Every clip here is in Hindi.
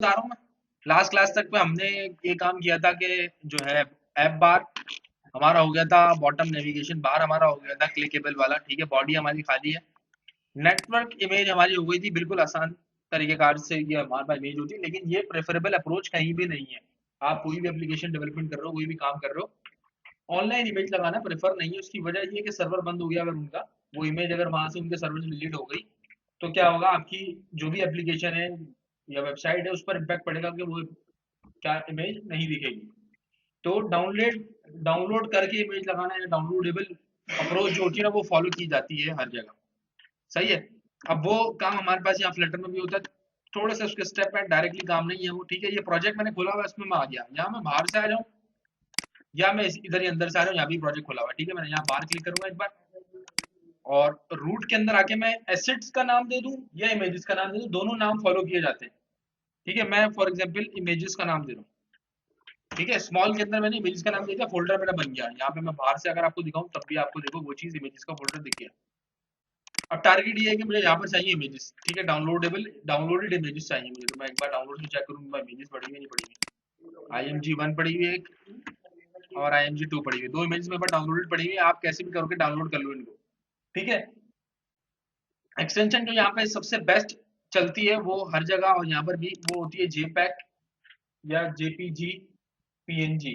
बता रहा हूँ मैं। लास्ट क्लास तक पे हमने ये काम किया था कि जो है ऐप बार हमारा हो गया था, बॉटम नेविगेशन बार हमारा हो गया था क्लिकेबल वाला, ठीक है, बॉडी हमारी खाली है, नेटवर्क इमेज हमारी हो गई थी बिल्कुल आसान तरीकेकार से, ये हमारे पास इमेज होती है, लेकिन ये प्रेफरेबल अप्रोच कहीं भी नहीं है। आप कोई भी एप्लीकेशन डेवलपमेंट कर रहे हो, कोई भी काम कर रहे हो, ऑनलाइन इमेज लगाना प्रेफर नहीं है। उसकी वजह ये है कि सर्वर बंद हो गया अगर उनका, वो इमेज अगर वहां से उनके सर्वर से डिलीट हो गई, तो क्या होगा, आपकी जो भी एप्लीकेशन है या वेबसाइट है उस पर इम्पैक्ट पड़ेगा कि वो क्या इमेज नहीं दिखेगी। तो डाउनलोड करके इमेज लगाना या डाउनलोडेबल अप्रोच जो होती है ना, वो फॉलो की जाती है हर जगह, सही है। अब वो काम हमारे पास यहाँ फ्लटर में भी होता है, थोड़े से उसके स्टेप है, डायरेक्टली काम नहीं है वो, ठीक है। ये प्रोजेक्ट मैंने खोला हुआ है, इसमें मैं आ गया, यहाँ मैं बाहर से आ जाऊँ या मैं इधर ही अंदर से आ रहा हूँ, यहाँ भी प्रोजेक्ट खोला हुआ है, ठीक है। मैंने यहाँ बाहर क्लिक करूंगा एक बार, और रूट के अंदर आके मैं एसेट्स का नाम दे दूं या इमेजेस का नाम दे दूं, दोनों नाम फॉलो किए जाते हैं, ठीक है। मैं फॉर एग्जांपल इमेजेस का नाम दे रहा हूँ, ठीक है। स्मॉल के अंदर मैंने इमेजेस का नाम दे दिया, फोल्डर मेरा बन गया। यहाँ पे मैं बाहर से अगर आपको दिखाऊं तब भी आपको देखो वो चीज इमेजेस का फोल्डर दिख गया। अब टारगेट ये है कि मुझे यहाँ पर चाहिए इमेजेस, ठीक है, डाउनलोडेड इमेजेस चाहिए मुझे। तो मैं एक बार डाउनलोड से चेक करूंगा इमेजेस पड़ी हुई नहीं पड़ी हुई। IMG1 पड़ी हुई है एक, और IMG2 पड़ी हुई है, दो इमेजेस मेरे पास डाउनलोडेड पड़ी हुई है। आप कैसे भी करके डाउनलोड कर लो इनको, ठीक है। एक्सटेंशन जो यहाँ पे सबसे बेस्ट चलती है वो हर जगह और यहाँ पर भी, वो होती है JPEG या JPG PNG।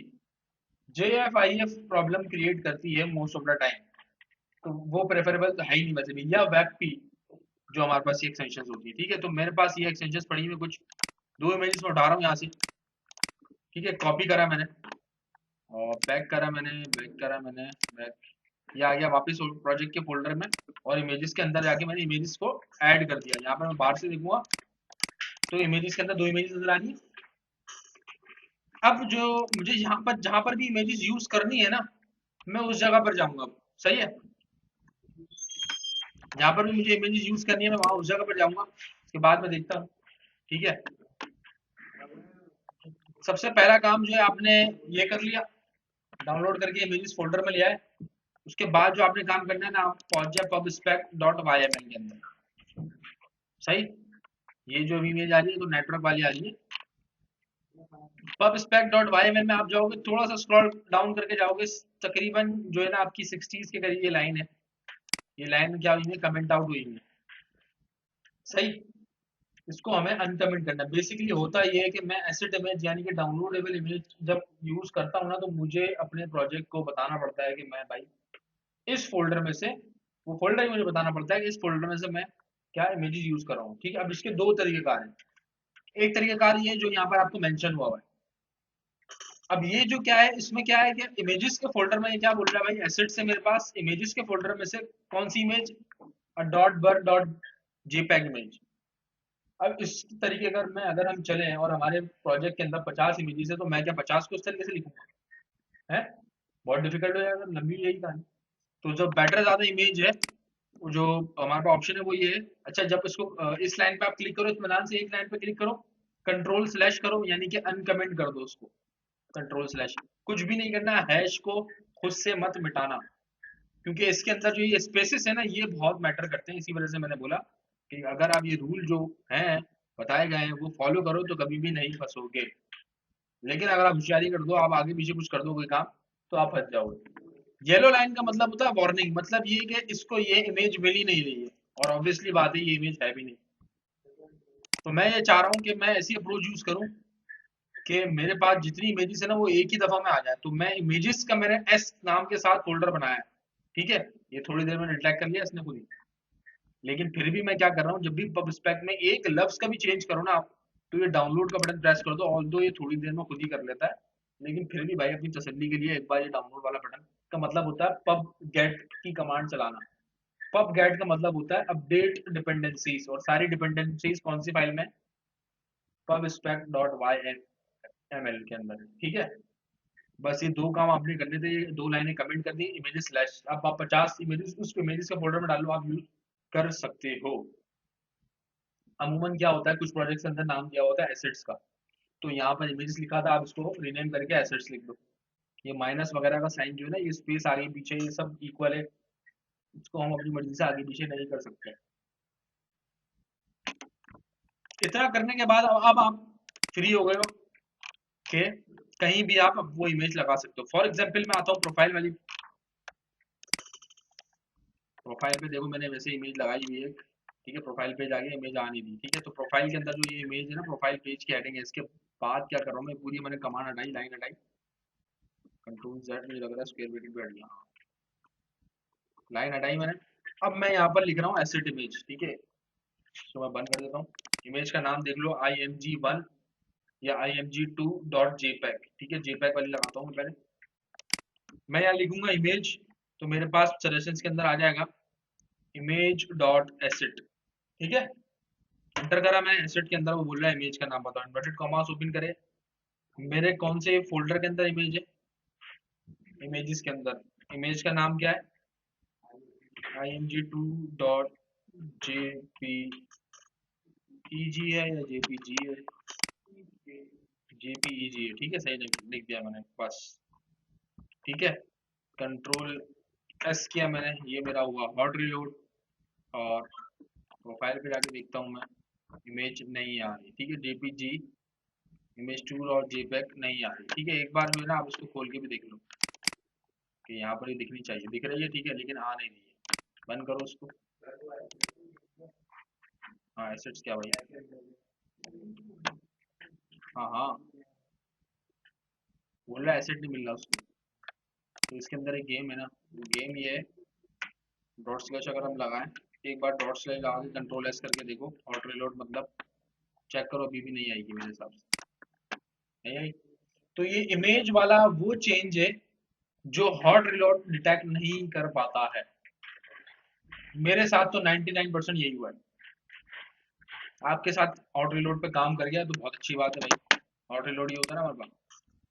JFIF problem create करती है मोस्ट ऑफ द टाइम, तो वो प्रेफरेबल है ही नहीं वैसे भी, या WebP जो हमारे पास ये एक्सटेंशन होती है, ठीक है। तो मेरे पास ये एक्सटेंशन पड़ी हुई कुछ, दो इमेजेस में उठा रहा हूँ यहाँ से, ठीक है, कॉपी करा मैंने और बैक, ये आ गया वापस प्रोजेक्ट के फोल्डर में, और इमेजेस के अंदर जाके मैंने इमेजेस को ऐड कर दिया। यहाँ पर मैं बाहर से देखूंगा तो इमेजेस के अंदर दो इमेजेस नजर आ रही है। अब जो मुझे यहाँ पर जहां पर भी इमेजेस यूज करनी है ना, मैं उस जगह पर जाऊंगा, सही है। जहां पर भी मुझे इमेजेस यूज करनी है मैं वहां उस जगह पर जाऊंगा, उसके बाद मैं देखता हूँ, ठीक है। सबसे पहला काम जो है आपने ये कर लिया, डाउनलोड करके इमेजेस फोल्डर में लिया है। उसके बाद जो आपने काम करना है ना, आप पहुंच जाए pubspec.yml के अंदर, सही। ये जो इमेज आ रही है तो नेटवर्क वाली आ रही है। pubspec.yml में आप जाओगे, थोड़ा सा स्क्रॉल डाउन करके जाओगे, तकरीबन जो है ना आपकी 60s के करीब ये लाइन है। ये लाइन क्या हुई है, कमेंट आउट हुई है, सही। इसको हमें अनकमेंट करना है। बेसिकली होता ये है कि मैं एसेट इमेज यानी कि डाउनलोडेबल इमेज जब यूज करता हूँ ना, तो मुझे अपने प्रोजेक्ट को बताना पड़ता है कि मैं भाई इस फोल्डर में से, वो फोल्डर ही मुझे बताना पड़ता है कि इस फोल्डर में से मैं क्या इमेजेस यूज कर रहा हूँ, ठीक है। अब इसके दो तरीकेकार हैं। एक तरीकेकार ये जो यहाँ पर आपको मेंशन हुआ है। अब ये जो क्या है, इसमें क्या है कि इमेजेस के फोल्डर में ये क्या बोल रहा है भाई, एसेट से मेरे पास इमेजेस के फोल्डर में से कौन सी इमेज, डॉट बर डॉट जेपैग इमेज। अब इस तरीके अगर हम चले और हमारे प्रोजेक्ट के अंदर 50 इमेजेस है, तो मैं क्या 50 को इस तरीके से लिखूंगा, है बहुत डिफिकल्ट हो जाएगा, लंबी यही कहानी। तो जो बेटर ज्यादा इमेज है, वो जो हमारे पास ऑप्शन है वो ये है। अच्छा, जब इसको इस लाइन पे आप क्लिक करो, इत्मीनान से एक लाइन पे क्लिक करो, कंट्रोल स्लैश करो, यानी कि अनकमेंट कर दो उसको, कंट्रोल स्लैश। कुछ भी नहीं करना, हैश को खुद से मत मिटाना, क्योंकि इसके अंदर जो ये स्पेसेस है ना, ये बहुत मैटर करते हैं। इसी वजह से मैंने बोला कि अगर आप ये रूल जो हैं बताए गए हैं वो फॉलो करो तो कभी भी नहीं फंसोगे। लेकिन अगर आप होशियारी कर दो, आप आगे पीछे कुछ कर दो कोई काम, तो आप फंस जाओगे। येलो लाइन का मतलब होता है वार्निंग, मतलब ये कि इसको ये इमेज मिल ही नहीं रही है, और ऑब्वियसली बात है ये इमेज है भी नहीं। तो मैं ये चाह रहा हूँ कि मैं ऐसी अप्रोच यूज करूँ कि मेरे पास जितनी इमेजेस है ना वो एक ही दफा में आ जाए। तो मैं इमेजेस का मैंने एस नाम के साथ फोल्डर बनाया है, ठीक है। ये थोड़ी देर में डिटेक्ट कर लिया इसने खुद ही। लेकिन फिर भी मैं क्या कर रहा हूँ, जब भी पब स्पेक में एक लफ्ज का भी चेंज करो ना आप, तो ये डाउनलोड का बटन प्रेस कर दो, ऑल दो ये थोड़ी देर में खुद ही कर लेता है। लेकिन फिर भी भाई अपनी तसल्ली के लिए एक बार ये डाउनलोड वाला बटन का मतलब होता है पब गेट की कमांड चलाना। पब गेट का मतलब होता है अपडेट डिपेंडेंसीज, और सारी डिपेंडेंसीज कौन सी फाइल में, pub spec dot Y M L के अंदर, ठीक है। बस ये दो काम आपने करने थे, ये दो लाइनें कमेंट कर दी, इमेजेस स्लैश। अब आप 50 इमेजेस उस इमेजेस के फोल्डर में डालो, आप यूज कर सकते हो। अमूमन क्या होता है, कुछ प्रोजेक्ट्स के अंदर नाम दिया होता है एसेट्स का, तो यहाँ पर इमेजेस लिखा था, आप इसको रीनेम करके एसेट्स लिख दो। ये माइनस वगैरह का साइन जो है ना, ये स्पेस आगे पीछे ये सब इक्वल है, इसको हम अपनी मर्जी से आगे पीछे नहीं कर सकते। इतना करने के बाद अब आप फ्री हो गए हो कि कहीं भी आप अब वो इमेज लगा सकते हो। फॉर एग्जाम्पल मैं आता हूँ प्रोफाइल वाली, प्रोफाइल पे देखो मैंने वैसे इमेज लगाई हुई है, ठीक है, प्रोफाइल पेज आ गया, इमेज आ नहीं दी, ठीक है। तो प्रोफाइल के अंदर जो ये इमेज है ना, प्रोफाइल पेज की हेडिंग है, इसके बाद क्या कर रहा हूँ मैं, पूरी मैंने कमांड हटाई, लाइन हटाई, कंट्रोल जेड, मुझे लग रहा है स्क्वायर ब्रैकेट बैठ गया, लाइन हटाई मैंने। अब मैं यहाँ पर लिख रहा हूँ एसेट इमेज, ठीक है। तो मैं बंद कर देता हूँ। इमेज का नाम देख लो, img1 या img2.jpg, ठीक है, jpeg वाली लगाता हूँ मैं पहले। मैं यहाँ लिखूंगा इमेज, तो मेरे पास सजेशंस के अंदर आ जाएगा इमेज डॉट एसेट, ठीक है। एंटर करा मैं, एसेट के अंदर वो बोल रहा है इमेज का नाम बताओ, इन्वर्टेड कॉमास ओपन करे, मेरे कौन से फोल्डर के अंदर इमेज है, इमेजेस के अंदर, इमेज का नाम क्या है, img2.jpeg है या jpg है, jpeg है, ठीक है, सही लिख दिया मैंने बस, ठीक है। कंट्रोल एस किया मैंने, ये मेरा हुआ हॉट रिलोड, और प्रोफाइल पे जाके देखता हूँ मैं, इमेज नहीं आ रही, ठीक है, jpg इमेज 2 और jpeg नहीं आ रही, ठीक है। एक बार जो है ना आप इसको खोल के भी देख लो कि यहाँ पर ही दिखनी चाहिए, दिख रही है, ठीक है, लेकिन आ नहीं रही है। बंद करो उसको। हाँ एसेट्स क्या भाई, हाँ हाँ, बोल रहा है एसेट नहीं मिल रहा उसको। तो इसके अंदर एक गेम है ना, वो गेम ये है, डॉट स्लैश अगर हम लगाएं, एक बार डॉट स्लैश लगा के कंट्रोल एस करके देखो, हॉट रिलोड मतलब चेक करो, अभी भी नहीं आएगी मेरे हिसाब से, नहीं आई। तो ये इमेज वाला वो चेंज है जो हॉट रिलोड डिटेक्ट नहीं कर पाता है। मेरे साथ तो 99% यही हुआ है। आपके साथ हॉट रिलोड पे काम कर गया तो बहुत अच्छी बात है भाई, हॉट रिलोड ये होता है ना हमारे पास,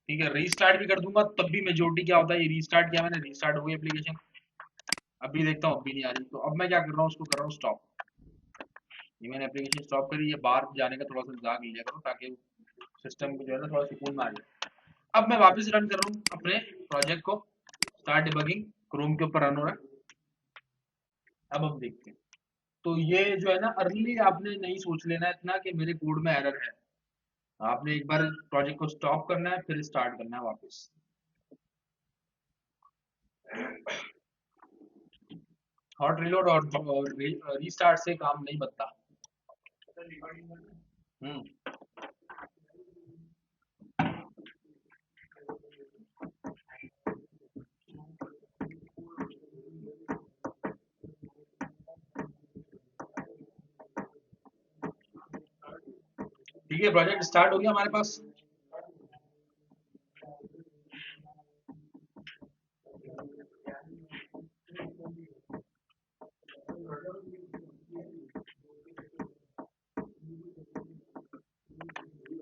ठीक है। रीस्टार्ट भी कर दूंगा तब भी मेजोरिटी क्या होता है, ये रीस्टार्ट किया मैंने, रीस्टार्ट हो गई एप्लीकेशन, अभी देखता हूँ अभी नहीं आ रही, तो अब मैं क्या कर रहा हूँ, उसको कर रहा हूँ स्टॉप। ये मैंने एप्लीकेशन स्टॉप करी, ये बाहर जाने का थोड़ा सा इंतजार लिया करो ताकि सिस्टम को जो है ना थोड़ा सुकून में आ जाए। अब मैं वापस रन कर रहा हूँ अपने प्रोजेक्ट को, स्टार्ट डिबगिंग, क्रोम के ऊपर रन हो रहा है। अब हम देखते हैं। तो ये जो है ना, अर्ली आपने नहीं सोच लेना इतना कि मेरे कोड में एरर है, आपने एक बार प्रोजेक्ट को स्टॉप करना है फिर स्टार्ट करना है वापस। हॉट रिलोड और रीस्टार्ट से काम नहीं बनता। हम्म, ठीक है, प्रोजेक्ट स्टार्ट हो गया हमारे पास।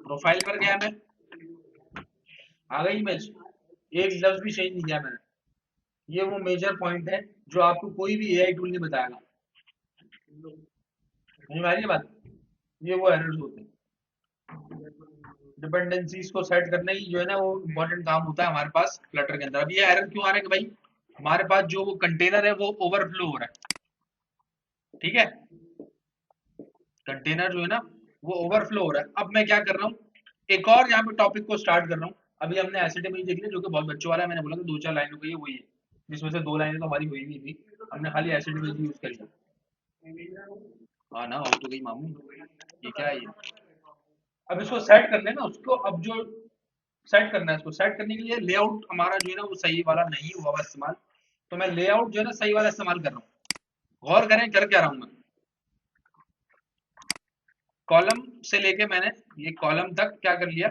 प्रोफाइल पर गया मैं, आ गई इमेज, एक लफ्ज भी चेंज नहीं किया मैंने। ये वो मेजर पॉइंट है जो आपको कोई भी एआई टूल नहीं बताएगा, नहीं मारिए बात, ये वो एरर्स होते हैं। डिपेंडेंसीज को सेट करना ही जो है ना वो इम्पोर्टेंट काम होता है हमारे पास फ्लटर के अंदर। अब ये एरर क्यों आ रहा है कि भाई हमारे पास जो वो कंटेनर है वो ओवरफ्लो हो रहा है, ठीक है, कंटेनर जो है ना वो ओवरफ्लो हो रहा है। अब मैं क्या कर रहा हूँ, एक और यहाँ पे टॉपिक को स्टार्ट कर रहा हूँ। अभी हमने एसिड इमेज देख लिया जो कि बहुत बच्चों वाला है, मैंने बोला था दो चार लाइनों का ये वही है, जिसमें से दो लाइनें तो हमारी हुई नहीं थी, हमने खाली एसिड इमेज यूज करी। हाँ ना, हो तो गई मामू, ये क्या है ये। अब इसको सेट करना है ना उसको, अब जो सेट करना है, इसको सेट करने के लिए लेआउट हमारा जो है ना वो सही वाला नहीं हुआ हुआ इस्तेमाल, तो मैं लेआउट जो है ना सही वाला इस्तेमाल कर रहा हूँ। गौर करें कर क्या रहा हूँ मैं, कॉलम से लेके मैंने ये कॉलम तक क्या कर लिया,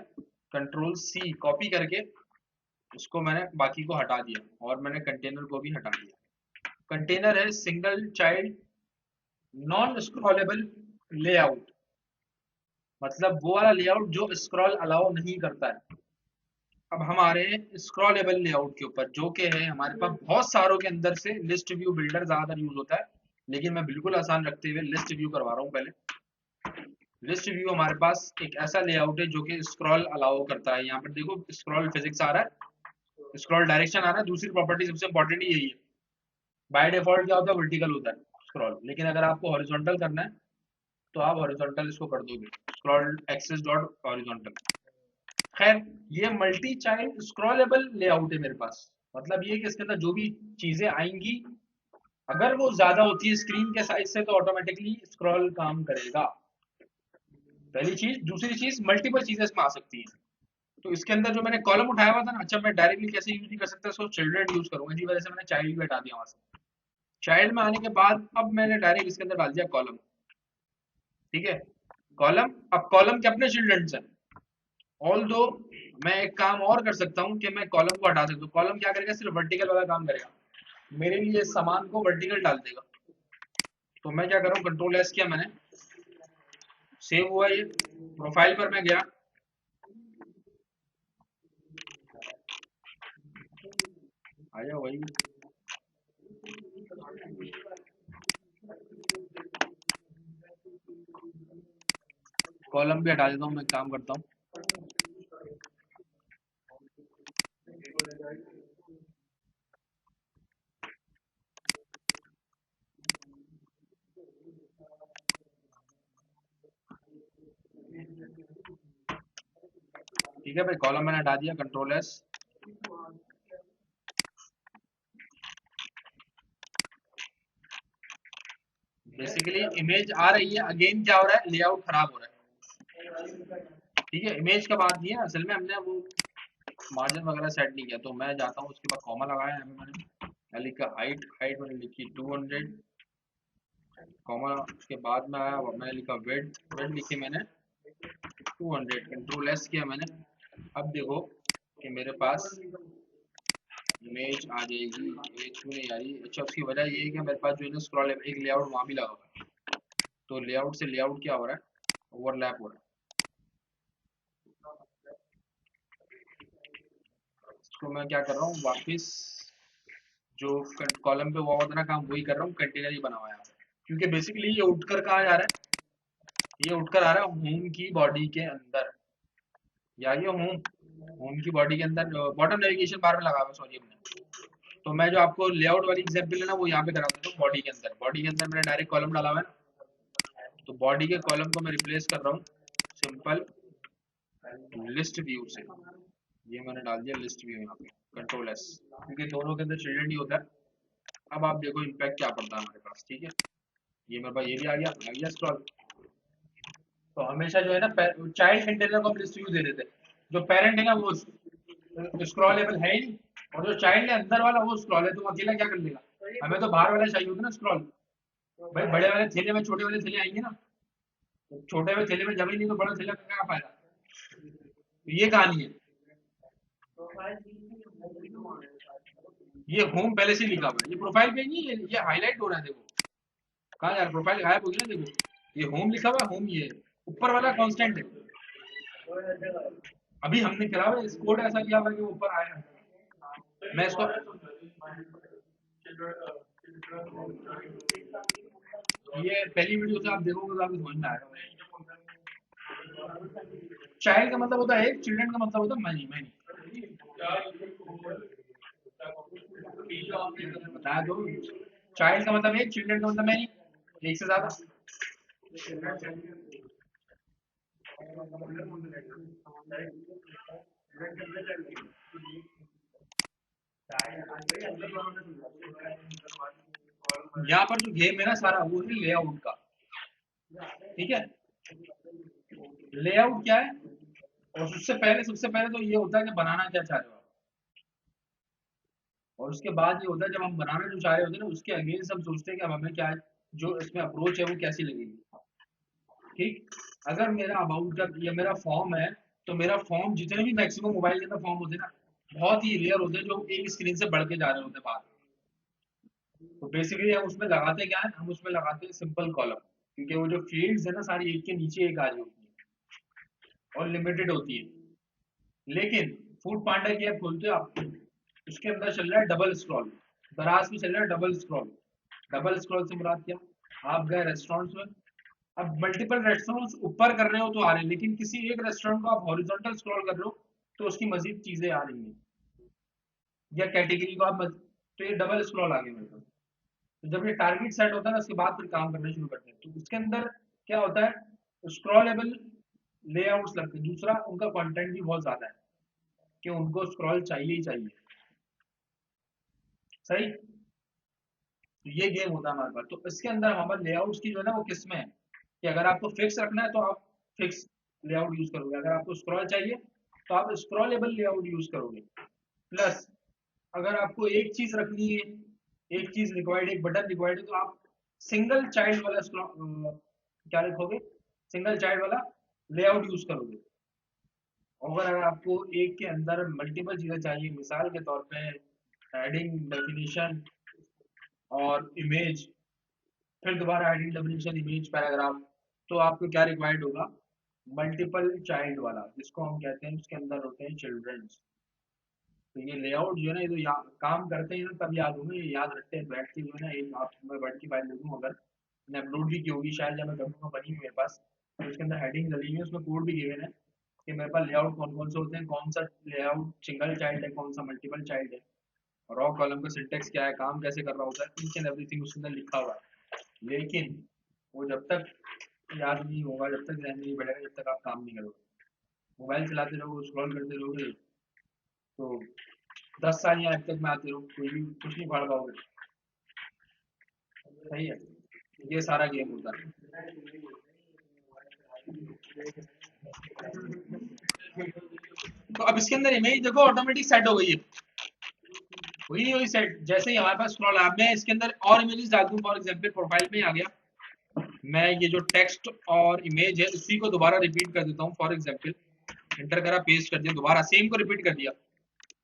कंट्रोल सी कॉपी करके उसको मैंने बाकी को हटा दिया, और मैंने कंटेनर को भी हटा दिया। कंटेनर है single child non scrollable layout, मतलब वो वाला लेआउट जो स्क्रॉल अलाउ नहीं करता है। अब हम आ रहे हैं स्क्रॉलेबल लेआउट के ऊपर, जो कि है हमारे पास बहुत सारों के अंदर से लिस्ट व्यू बिल्डर ज्यादातर यूज होता है, लेकिन मैं बिल्कुल आसान रखते हुए लिस्ट व्यू करवा रहा हूँ पहले। लिस्ट व्यू हमारे पास एक ऐसा लेआउट है जो कि स्क्रॉल अलाउ करता है। यहाँ पर देखो स्क्रॉल फिजिक्स आ रहा है, स्क्रॉल डायरेक्शन आ रहा है, दूसरी प्रॉपर्टी सबसे इंपॉर्टेंट यही है। बाय डिफॉल्ट क्या होता है, वर्टिकल होता है स्क्रॉल, लेकिन अगर आपको हॉरिजॉन्टल करना है तो आप हॉरिजॉन्टल इसको कर दोगे, स्क्रॉल एक्सेस डॉट हॉरिजॉन्टल। खैर, ये मल्टी चाइल्ड स्क्रॉलेबल लेआउट है मेरे पास। मतलब ये कि इसके अंदर जो भी चीजें आएंगी, अगर वो ज्यादा होती है स्क्रीन के साइज से, तो ऑटोमेटिकली स्क्रॉल काम करेगा। पहली चीज। दूसरी चीज, मल्टीपल चीजें इसमें आ सकती हैं। तो इसके अंदर जो मैंने कॉलम उठाया हुआ था ना, अच्छा मैं डायरेक्टली कैसे यूज नहीं कर सकता इसको, चिल्ड्रेन यूज करूंगा, इसी वजह से मैंने चाइल्ड भी हटा दिया वहां से। चाइल्ड में आने के बाद अब मैंने डायरेक्ट इसके अंदर डाल दिया कॉलम। ठीक है, कॉलम। अब कॉलम के अपने चिल्ड्रंस हैं। ऑल दो मैं एक काम और कर सकता हूँ कि मैं कॉलम को हटा सकता हूँ। कॉलम क्या करेगा, सिर्फ वर्टिकल वाला काम करेगा, मेरे लिए इस सामान को वर्टिकल डाल देगा। तो मैं क्या कर रहा हूँ, कंट्रोल एस किया मैंने, सेव हुआ ये, प्रोफाइल पर मैं गया, आया वही, कॉलम भी हटा देता हूँ, मैं काम करता हूँ। ठीक है भाई, कॉलम मैंने हटा दिया, कंट्रोल एस। बेसिकली इमेज आ रही है, अगेन क्या हो रहा है, लेआउट खराब हो रहा है। ठीक है, इमेज का बात नहीं है, असल में हमने वो मार्जिन वगैरह सेट नहीं किया। तो मैं जाता हूँ, उसके बाद कॉमा लगाया है मैंने, मैं लिखा हाइट, हाइट मैंने लिखी 200, कॉमा के बाद में आया, मैंने लिखा वेट, वेट लिखी मैंने 200, कंट्रोल एस किया मैंने। अब देखो कि मेरे पास इमेज आ जाएगी, इमेज क्यों नहीं आ रही। अच्छा, उसकी वजह ये है कि मेरे पास जो है ना स्क्रॉल एक लेआउट वहाँ भी लगा हुआ है, तो लेआउट से लेआउट क्या हो रहा है, ओवरलैप हो रहा है। इसको मैं क्या कर रहा हूँ, वापस जो कॉलम पे हुआ था ना काम, वही कर रहा हूँ, कंटेनर ही बना हुआ है। क्योंकि बेसिकली ये उठकर कहाँ जा रहा है, ये उठकर आ रहा है होम की बॉडी के अंदर, या ये होम, होम की बॉडी के अंदर बॉटम नेविगेशन बार में लगा हुआ है, सॉरी हमने। तो मैं जो आपको लेआउट वाली एग्जांपल है ना, वो यहाँ पे करा देता हूँ, बॉडी के अंदर, बॉडी के अंदर मैंने डायरेक्ट कॉलम डाला हुआ है ना, तो बॉडी के कॉलम को मैं रिप्लेस कर रहा हूँ सिंपल लिस्ट व्यू से। ये मैंने डाल दिया लिस्ट व्यू यहाँ पे, कंट्रोल एस, क्योंकि दोनों के अंदर चिल्ड्रन ही होता है। अब आप देखो इम्पैक्ट क्या पड़ता है हमारे पास। ठीक है, ये मेरे पास ये भी आ गया स्क्रॉल। तो हमेशा जो है ना, चाइल्ड कंटेनर को हम लिस्ट व्यू दे देते हैं, जो पेरेंट है ना वो स्क्रॉलेबल है ही नहीं, और जो चाइल्ड है अंदर वाला वो स्क्रॉल है, तो वो अकेला क्या कर लेगा। हमें तो बाहर वाला चाहिए होता है ना स्क्रॉल। भाई बड़े वाले थैले में छोटे वाले थैले आएंगे ना, तो छोटे वाले थैले में जगह ही नहीं, तो बड़ा थैला का क्या फायदा। तो ये कहानी है। ये होम पहले से लिखा हुआ है, ये प्रोफाइल पे नहीं है, ये हाईलाइट हो रहा है, देखो कहाँ यार, प्रोफाइल गायब हो गया ना, देखो ये होम लिखा हुआ है, होम ये है, ऊपर वाला कांस्टेंट है। अभी हमने करा हुआ है, इस कोड ऐसा किया हुआ है कि वो ऊपर आएगा। मैं इसको, ये पहली वीडियो से आप देखोगे तो आपको समझ में आएगा। चाइल्ड का मतलब होता है एक, चिल्ड्रन का मतलब होता है मैनी, मैनी। बता दो, चाइल्ड का मतलब एक, चिल्ड्रन का मतलब मैनी, एक से ज्यादा। यहाँ पर जो गेम है ना सारा, वो है लेआउट का। ठीक है, लेआउट क्या है, और सबसे पहले तो ये होता है कि बनाना क्या चाह रहे हो आप, और उसके बाद ये होता है जब हम बनाना जो चाह रहे होते हैं ना, उसके अगेंस्ट हम सोचते हैं कि अब हमें क्या है, जो इसमें अप्रोच है वो कैसी लगेगी। ठीक, अगर मेरा अबाउट का या मेरा फॉर्म है, तो मेरा फॉर्म जितने भी मैक्सिमम मोबाइल के अंदर फॉर्म होते हैं ना, बहुत ही रेयर होते हैं जो एक स्क्रीन से बढ़ के जा रहे होते हैं बाहर। तो बेसिकली हम उसमें लगाते क्या है, हम उसमें लगाते हैं सिंपल कॉलम, क्योंकि वो जो फील्ड्स है ना सारी एक के नीचे एक आ रही होती है और लिमिटेड होती है। लेकिन फूड पांडा की ऐप खोलते हो आप, उसके अंदर चल रहा है डबल स्क्रॉल, दराज में चल रहा है डबल स्क्रॉल। डबल स्क्रॉल से मुराद क्या, आप गए रेस्टोरेंट्स में, अब मल्टीपल रेस्टोरेंट्स ऊपर कर रहे हो तो आ रहे हैं, लेकिन किसी एक रेस्टोरेंट को आप हॉरिजॉन्टल स्क्रॉल कर रहे हो तो उसकी मजीद चीजें आ रही हैं, या कैटेगरी को आप तो ये डबल स्क्रॉल आ गया मेरे पास। तो जब ये टारगेट सेट होता है ना, उसके बाद फिर काम करना शुरू करते हैं। तो उसके अंदर क्या होता है, स्क्रॉलेबल लेआउट्स लगते हैं। दूसरा, उनका कंटेंट भी बहुत ज्यादा है कि उनको स्क्रॉल चाहिए ही चाहिए। सही। तो ये गेम होता है हमारे पास। तो इसके अंदर हमारे लेआउट्स की जो है ना वो किस्में हैं कि अगर आपको फिक्स रखना है तो आप फिक्स लेआउट यूज करोगे, अगर आपको स्क्रॉल चाहिए तो आप स्क्रॉलेबल लेआउट यूज करोगे। प्लस अगर आपको एक चीज रखनी है, एक चीज रिक्वायर्ड, एक बटन रिक्वायर्ड है, तो आप सिंगल चाइल्ड वाला क्या लिखोगे, सिंगल चाइल्ड वाला लेआउट यूज करोगे। और अगर आपको एक के अंदर मल्टीपल चीजें चाहिए, मिसाल के तौर पे हेडिंग, डेफिनेशन और इमेज, फिर दोबारा हेडिंग, डेफिनेशन, इमेज, पैराग्राफ, तो आपको क्या रिक्वायर्ड होगा, मल्टीपल चाइल्ड वाला, जिसको हम कहते हैं उसके अंदर होते हैं चिल्ड्रंस। तो ये लेआउट जो है ना, ये तो काम करते हैं ना तब याद होंगे, ये याद रखते हैं बैठ के जो है ना। एक आप, मैं वर्ड की फाइल देखूँ, अगर मैंने अपलोड भी की होगी शायद, जब मैं करूँगा, बनी हुई मेरे पास, तो उसके अंदर हेडिंग डली हुई है, उसमें कोड भी गिवन है कि मेरे पास लेआउट कौन कौन से होते हैं, कौन सा लेआउट सिंगल चाइल्ड है, कौन सा मल्टीपल चाइल्ड है, रॉ कॉलम का सिंटेक्स क्या है, काम कैसे कर रहा होता है, ईच एंड एवरीथिंग उसके अंदर लिखा हुआ है। लेकिन वो जब तक याद नहीं होगा, जब तक ध्यान नहीं बढ़ेगा, जब तक आप काम नहीं करोगे, मोबाइल चलाते रहोगे, स्क्रॉल करते रहोगे, तो 10 साल या अब तक में आते रहो, कोई भी कुछ नहीं पढ़ पाओगे। सही है। ये सारा गेम होता है। तो अब इसके अंदर इमेज देखो ऑटोमेटिक सेट हो गई है, हुई नहीं हुई सेट, जैसे ही हमारे पास स्क्रॉल है। अब मैं इसके अंदर और इमेजेस डाल दूं, फॉर एग्जांपल प्रोफाइल में आ गया, मैं ये जो टेक्स्ट और इमेज है उसी को दोबारा रिपीट कर देता हूँ। फॉर एग्जांपल एंटर करा, पेस्ट कर दिया, दोबारा सेम को रिपीट कर दिया,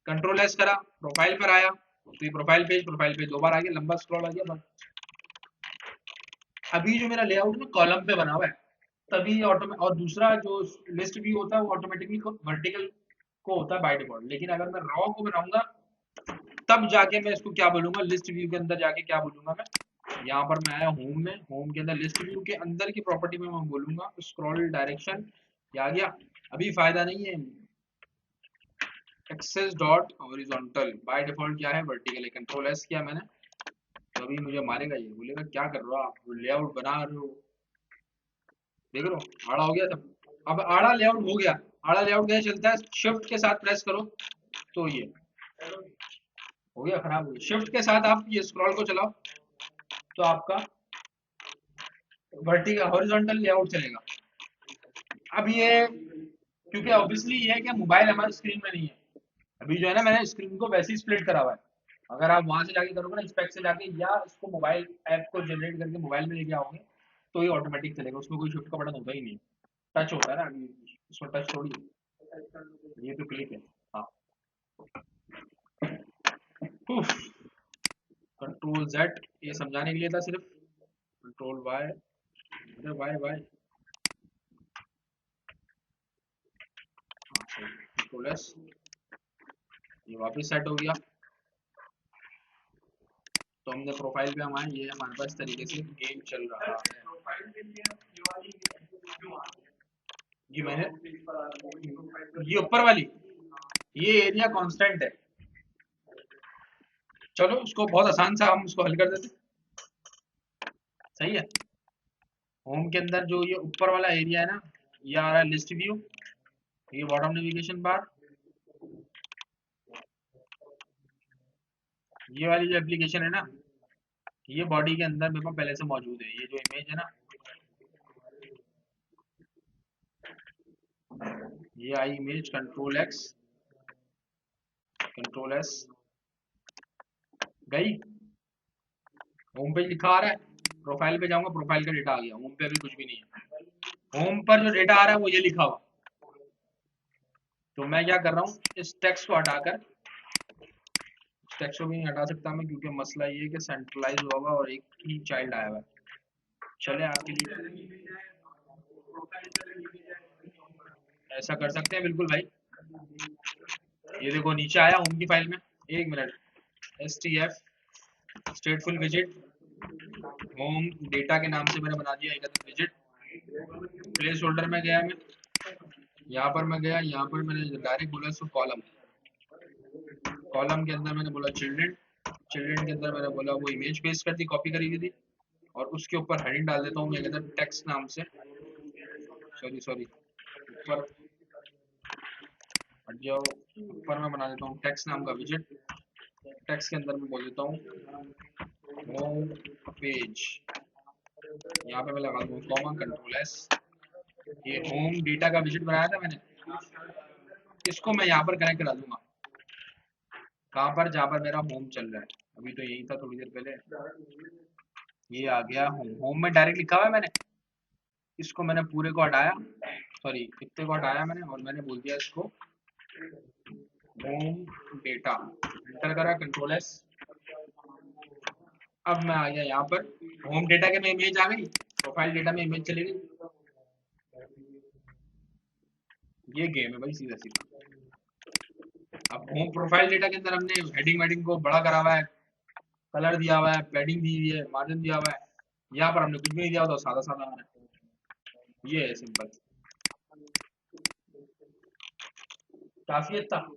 कंट्रोल एस करा, प्रोफाइल पर आया, तो ये प्रोफाइल पेज दोबारा आ गया, लंबा स्क्रॉल आ गया, बस। अभी जो मेरा लेआउट में कॉलम पे बना हुआ है, तभी ऑटोमेटिक, और दूसरा जो लिस्ट व्यू होता है वो ऑटोमेटिकली वर्टिकल को होता है बाय डिफॉल्ट। लेकिन अगर मैं रॉ को बनाऊंगा तब जाके मैं इसको क्या बोलूंगा, लिस्ट व्यू के अंदर जाके क्या बोलूंगा मैं, यहाँ पर मैं आया होम में, होम के अंदर लिस्ट व्यू के अंदर की प्रॉपर्टी में मैं बोलूंगा स्क्रॉल डायरेक्शन, आ गया। अभी फायदा नहीं है, axis dot horizontal, by default क्या है, वर्टिकल है, कंट्रोल एस किया मैंने, तो अभी मुझे मारेगा, ये बोलेगा क्या कर रहे हो आप, लेआउट बना रहे हो, देख रहे हो आड़ा हो गया सब। अब आड़ा लेआउट हो गया, आड़ा लेआउट कैसे चलता है, शिफ्ट के साथ प्रेस करो तो ये हो गया, खराब हो गया। शिफ्ट के साथ आप ये स्क्रॉल को चलाओ तो आपका वर्टिकल हॉरिजॉन्टल लेआउट चलेगा। अब ये क्योंकि ऑब्वियसली ये है कि मोबाइल हमारी स्क्रीन में नहीं है, अभी जो है ना मैंने स्क्रीन को वैसे ही स्प्लिट करा हुआ है। अगर आप वहां से जाके करोगे ना, स्पेक से जाके, या इसको मोबाइल ऐप को जनरेट करके मोबाइल में लेके आओगे, तो ये ऑटोमेटिक चलेगा, उसमें कोई शिफ्ट का बटन होता ही नहीं, टच होता है ना, अभी इसमें टच थोड़ी है, ये तो क्लिक है। हाँ, कंट्रोल जेड ये समझाने के लिए था सिर्फ, कंट्रोल वाई, अरे वाई वाई, कंट्रोल एस, ये वापस सेट हो गया। तो हमने प्रोफाइल पे हम आए, ये हमारे पास तरीके से गेम चल रहा है। ये मैंने, ये ऊपर वाली, ये एरिया कांस्टेंट है, चलो उसको बहुत आसान सा हम उसको हल कर देते। सही है। होम के अंदर जो ये ऊपर वाला एरिया है ना, ये आ रहा है लिस्ट व्यू, ये बॉटम नेविगेशन बार, ये वाली जो एप्लीकेशन है ना, ये बॉडी के अंदर मेरे पास पहले से मौजूद है। ये जो इमेज है ना, ये I image, control X, control S, गई, होम पेज लिखा आ रहा है, प्रोफाइल पे जाऊंगा, प्रोफाइल का डेटा आ गया, होम पे अभी कुछ भी नहीं है, होम पर जो डेटा आ रहा है वो ये लिखा हुआ। तो मैं क्या कर रहा हूँ, इस टेक्स्ट को हटाकर, टेक्स्ट को भी नहीं हटा सकता मैं, क्योंकि मसला ये है कि सेंट्रलाइज होगा और एक ही चाइल्ड आया हुआ है। चले आपके लिए ऐसा कर सकते हैं बिल्कुल भाई। ये देखो नीचे आया होम की फाइल में, एक minute, stf स्टेटफुल visit, home data के नाम से मैंने बना दिया एक विजिट, प्लेस होल्डर में गया मैं, यहाँ पर मैं गया, यहाँ पर मैंने डायरेक्ट बोला इसको कॉलम, कॉलम के अंदर मैंने बोला चिल्ड्रन, चिल्ड्रन के अंदर मैंने बोला वो इमेज पेस्ट कर दी, कॉपी करी हुई थी, और उसके ऊपर हेडिंग डाल देता हूँ मैं कहते हैं टेक्स्ट नाम से, सॉरी सॉरी, ऊपर हट जाओ, ऊपर मैं बना देता हूँ टेक्स्ट नाम का विजेट। टेक्स्ट के अंदर मैं बोल देता हूँ होम पेज, यहाँ पे मैं लगा दूँ कॉमा कंट्रोल एस। ये होम डेटा का विजिट बनाया था मैंने, इसको मैं यहाँ पर कनेक्ट करा दूंगा, कहाँ पर, जहाँ पर मेरा होम चल रहा है। अभी तो यही था थोड़ी देर पहले, ये आ गया होम। होम में डायरेक्ट लिखा हुआ है मैंने, इसको मैंने पूरे को हटाया, सॉरी कितने को हटाया मैंने, और मैंने बोल दिया इसको होम डेटा, एंटर करा कंट्रोल एस। अब मैं आ गया यहाँ पर, होम डेटा के में इमेज आ गई, प्रोफाइल डेटा में इमेज चली गई। ये गेम है भाई सीधा सीधा। अब होम प्रोफाइल डेटा के अंदर हमने हेडिंग वेडिंग को बड़ा करा हुआ है, कलर दिया हुआ है, पैडिंग दी हुई है, मार्जिन दिया हुआ है। यहाँ पर हमने कुछ भी नहीं दिया, तो सादा सादा है, ये है सिंपल, काफी अच्छा।